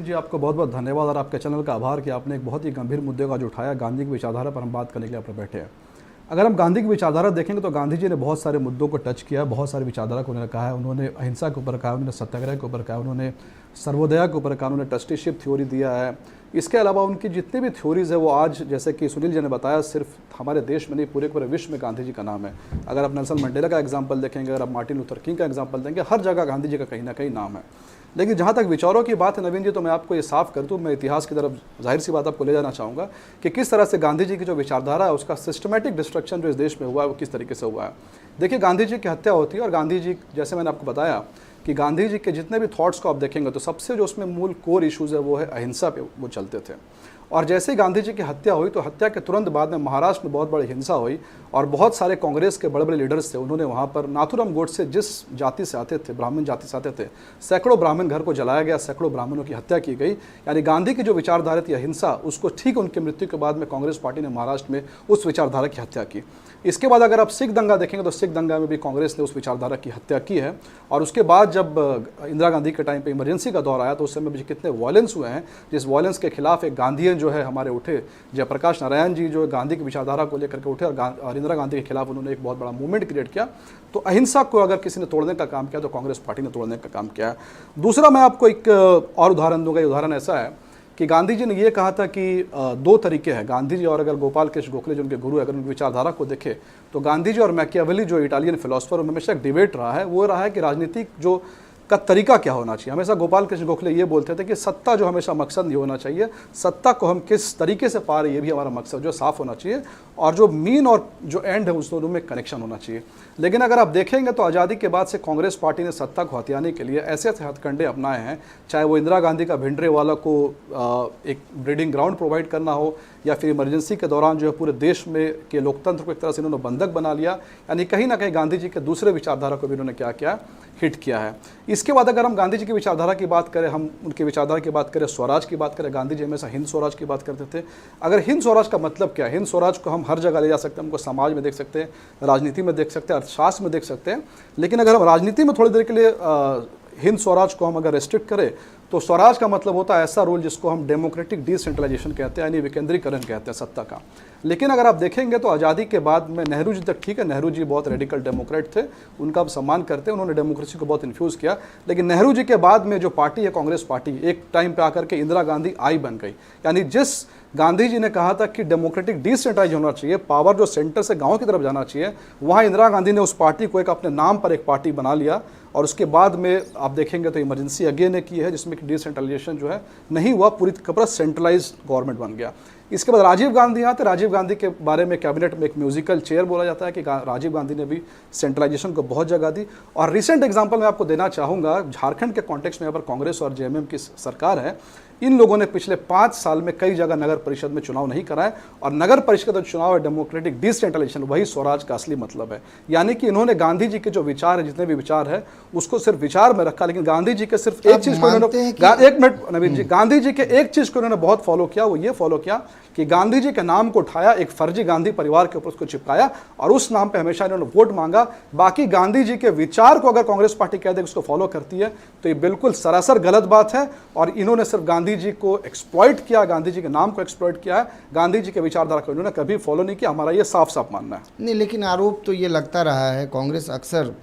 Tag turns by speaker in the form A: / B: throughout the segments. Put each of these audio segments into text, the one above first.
A: जी, आपको बहुत बहुत धन्यवाद और आपके चैनल का आभार कि आपने एक बहुत ही गंभीर मुद्दे का जो उठाया, गांधी की विचारधारा पर हम बात करने के लिए आप बैठे हैं। अगर हम गांधी की विचारधारा देखेंगे तो गांधी जी ने बहुत सारे मुद्दों को टच किया, बहुत सारी विचारधारा को उन्होंने कहा है। उन्होंने अहिंसा के ऊपर कहा, उन्होंने सत्याग्रह के ऊपर कहा, उन्होंने सर्वोदय के ऊपर कहा, उन्होंने ट्रस्टीशिप थ्योरी दिया है। इसके अलावा उनकी जितनी भी थ्योरीज़ है वो आज, जैसे कि सुनील जी ने बताया, सिर्फ हमारे देश में नहीं पूरे पूरे विश्व में गांधी जी का नाम है। अगर आप नेल्सन मंडेला का एग्जाम्पल देखेंगे, अगर आप मार्टिन लूथर किंग का एग्जाम्पल देंगे, हर जगह गांधी जी का कहीं ना कहीं नाम है। लेकिन जहाँ तक विचारों की बात है नवीन जी, तो मैं आपको ये साफ कर दूँ, मैं इतिहास की तरफ जाहिर सी बात आपको ले जाना चाहूँगा कि किस तरह से गांधी जी की जो विचारधारा है उसका सिस्टमेटिक डिस्ट्रक्शन जो इस देश में हुआ है वो किस तरीके से हुआ है। देखिए, गांधी जी की हत्या होती है और गांधी जी, जैसे मैंने आपको बताया कि गांधी जी के जितने भी थॉट्स को आप देखेंगे तो सबसे जो उसमें मूल कोर इश्यूज़ है वो है अहिंसा पे वो चलते थे। और जैसे ही गांधी जी की हत्या हुई तो हत्या के तुरंत बाद में महाराष्ट्र में बहुत बड़ी हिंसा हुई और बहुत सारे कांग्रेस के बड़े बड़े लीडर्स थे, उन्होंने वहाँ पर नाथूराम गोडसे जिस जाति से आते थे, ब्राह्मण जाति से आते थे, सैकड़ों ब्राह्मण घर को जलाया गया, सैकड़ों ब्राह्मणों की हत्या की गई। यानी गांधी की जो विचारधारा थी अहिंसा, उसको ठीक उनकी मृत्यु के बाद में कांग्रेस पार्टी ने महाराष्ट्र में उस विचारधारा की हत्या की। इसके बाद अगर आप सिख दंगा देखेंगे तो सिख दंगा में भी कांग्रेस ने उस विचारधारा की हत्या की है। और उसके बाद जब इंदिरा गांधी के टाइम पे इमरजेंसी का दौर आया तो उस समय भी कितने वायलेंस हुए हैं, जिस वायलेंस के खिलाफ एक गांधीयन जो है हमारे उठे, जयप्रकाश नारायण जी जो गांधी की विचारधारा को लेकर के उठे और इंदिरा गांधी के खिलाफ उन्होंने एक बहुत बड़ा मूवमेंट क्रिएट किया। तो अहिंसा को अगर किसी ने तोड़ने का काम किया तो कांग्रेस पार्टी ने तोड़ने का काम किया है। दूसरा, मैं आपको एक और उदाहरण दूंगा। उदाहरण ऐसा है कि गांधी जी ने ये कहा था कि दो तरीके हैं, गांधी जी और अगर गोपाल कृष्ण गोखले जो उनके गुरु, अगर उनकी विचारधारा को देखें तो गांधी जी और मैकियावेली जो इटालियन फिलोसफर, उनमें हमेशा एक डिबेट रहा है, वो रहा है कि राजनीतिक जो का तरीका क्या होना चाहिए। हमेशा गोपाल कृष्ण गोखले ये बोलते थे कि सत्ता जो हमेशा मकसद नहीं होना चाहिए, सत्ता को हम किस तरीके से पा रहे, ये भी हमारा मकसद जो साफ होना चाहिए, और जो मीन और जो एंड है उस दोनों में कनेक्शन होना चाहिए। लेकिन अगर आप देखेंगे तो आज़ादी के बाद से कांग्रेस पार्टी ने सत्ता को हथियाने के लिए ऐसे ऐसे हथकंडे अपनाए हैं, चाहे वो इंदिरा गांधी का भिंडरेवाला को एक ब्रीडिंग ग्राउंड प्रोवाइड करना हो, या फिर इमरजेंसी के दौरान जो है पूरे देश में के लोकतंत्र को एक तरह से इन्होंने बंधक बना लिया। यानी कहीं ना कहीं गांधी जी के दूसरे विचारधारा को भी इन्होंने क्या किया, हिट किया है। इसके बाद अगर हम गांधी जी की विचारधारा की बात करें, हम उनकी विचारधारा की बात करें, स्वराज की बात करें, गांधी जी हमेशा हिंद स्वराज की बात करते थे। अगर हिंद स्वराज का मतलब क्या है, हिंद स्वराज को हम हर जगह ले जा सकते हैं, हमको समाज में देख सकते हैं, राजनीति में देख सकते हैं, अर्थशास्त्र में देख सकते हैं। लेकिन अगर हम राजनीति में थोड़ी देर के लिए हिंद स्वराज को हम अगर रेस्ट्रिक्ट करें तो स्वराज का मतलब होता है ऐसा रूल जिसको हम डेमोक्रेटिक डिसेंट्रलाइजेशन कहते हैं, यानी विकेंद्रीकरण कहते हैं सत्ता का। लेकिन अगर आप देखेंगे तो आज़ादी के बाद में नेहरू जी तक ठीक है, नेहरू जी बहुत रेडिकल डेमोक्रेट थे, उनका हम सम्मान करते हैं, उन्होंने डेमोक्रेसी को बहुत इन्फ्यूज़ किया। लेकिन नेहरू जी के बाद में जो पार्टी है कांग्रेस पार्टी, एक टाइम पे आकर के इंदिरा गांधी आई बन गई। यानी जिस गांधी जी ने कहा था कि डेमोक्रेटिक डिसेंट्रलाइज होना चाहिए, पावर जो सेंटर से गांव की तरफ जाना चाहिए, वहाँ इंदिरा गांधी ने उस पार्टी को एक अपने नाम पर एक पार्टी बना लिया। और उसके बाद में आप देखेंगे तो इमरजेंसी अगेन ने की है, जिसमें कि डिसेंट्रलाइजेशन जो है नहीं हुआ, पूरी तरह सेंट्रलाइज गवर्नमेंट बन गया। इसके बाद राजीव गांधी आते, राजीव गांधी के बारे में कैबिनेट में एक म्यूजिकल चेयर बोला जाता है कि राजीव गांधी ने भी सेंट्रलाइजेशन को बहुत जगह दी। और रिसेंट एग्जांपल मैं आपको देना चाहूँगा, झारखंड के कॉन्टेक्स्ट में यहाँ पर कांग्रेस और जेएमएम की सरकार है, इन लोगों ने पिछले 5 साल में कई जगह नगर परिषद में चुनाव नहीं कराए। और नगर परिषद का चुनाव है डेमोक्रेटिक डिसेंट्रलाइजेशन, वही स्वराज का असली मतलब है। यानी कि इन्होंने गांधी जी के जो विचार है, जितने भी विचार है, उसको सिर्फ विचार में रखा। लेकिन गांधी जी के सिर्फ एक चीज को इन्होंने, एक मिनट नवीन जी, गांधी जी के एक चीज को इन्होंने बहुत फॉलो किया, वो ये फॉलो किया कि गांधी जी के नाम को उठाया, एक फर्जी गांधी परिवार के ऊपर उसको चिपकाया और उस नाम पे हमेशा इन्होंने वोट मांगा। बाकी गांधी जी के विचार को अगर कांग्रेस पार्टी कह दे उसको फॉलो करती है तो ये बिल्कुल सरासर गलत बात है। और इन्होंने सिर्फ गांधी जी को एक्सप्लॉइट किया, गांधी जी के नाम को एक्सप्लॉइट किया है, गांधी जी के विचारधारा को इन्होंने कभी फॉलो नहीं किया। हमारा ये साफ साफ मानना है।
B: नहीं, लेकिन आरोप तो ये लगता रहा है, कांग्रेस अक्सर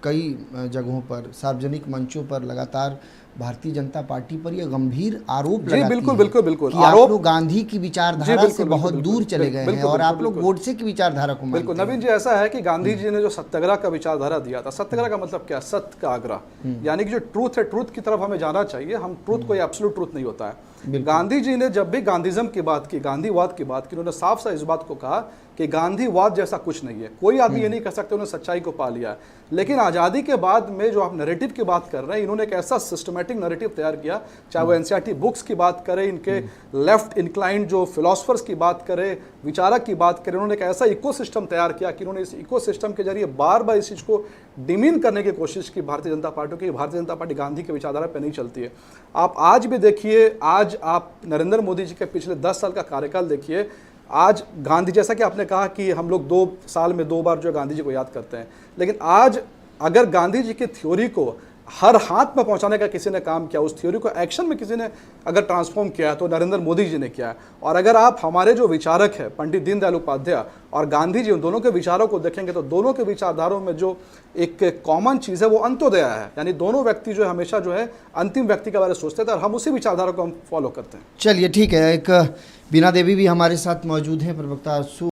B: कई जगहों पर सार्वजनिक मंचों पर लगातार भारतीय जनता पार्टी पर यह गंभीर आरोप लगाती है कि आप लोग गांधी की विचारधारा से बहुत दूर चले गए हैं और आप लोग गोडसे की विचारधारा को
A: बिल्कुल नवीन जी, ऐसा है कि गांधी जी ने जो सत्याग्रह का विचारधारा दिया था, सत्याग्रह का मतलब क्या, सत्य का आग्रह, यानी कि जो ट्रूथ है, ट्रूथ की तरफ हमें जाना चाहिए। हम ट्रूथ कोई एब्सोल्यूट ट्रूथ नहीं होता है। गांधी जी ने जब भी गांधीज्म की बात की, गांधीवाद की बात की, उन्होंने साफ साफ इस बात को कहा कि गांधीवाद जैसा कुछ नहीं है। कोई आदमी ये नहीं कह सकते उन्होंने सच्चाई को पा लिया है। लेकिन आज़ादी के बाद में जो आप नैरेटिव की बात कर रहे हैं, इन्होंने एक ऐसा सिस्टमैटिक नैरेटिव तैयार किया, चाहे वो एनसीईआरटी बुक्स की बात करें, इनके लेफ्ट इंक्लाइंड जो फिलोसफर्स की बात करें, विचारक की बात करें, उन्होंने एक ऐसा इकोसिस्टम तैयार किया कि उन्होंने इस इकोसिस्टम के जरिए बार बार इस चीज़ को डिमीन करने की कोशिश की भारतीय जनता पार्टी की। भारतीय जनता पार्टी गांधी के विचारधारा पर नहीं चलती है। आप आज भी देखिए, आज आप नरेंद्र मोदी जी के पिछले 10 साल का कार्यकाल देखिए, आज गांधी, जैसा कि आपने कहा कि हम लोग 2 साल में 2 बार जो गांधी जी को याद करते हैं, लेकिन आज अगर गांधी जी की थ्योरी को हर हाथ में पहुंचाने का किसी ने काम किया, उस थ्योरी को एक्शन में किसी ने अगर ट्रांसफॉर्म किया है तो नरेंद्र मोदी जी ने किया है। और अगर आप हमारे जो विचारक है पंडित दीनदयाल उपाध्याय और गांधी जी, उन दोनों के विचारों को देखेंगे तो दोनों के विचारधाराओं में जो एक कॉमन चीज़ है वो अंत्योदय है, यानी दोनों व्यक्ति जो है हमेशा जो है अंतिम व्यक्ति के बारे में सोचते थे और हम उसी विचारधारा को हम फॉलो करते हैं।
B: चलिए ठीक है, एक बीना देवी भी हमारे साथ मौजूद हैं, प्रवक्ता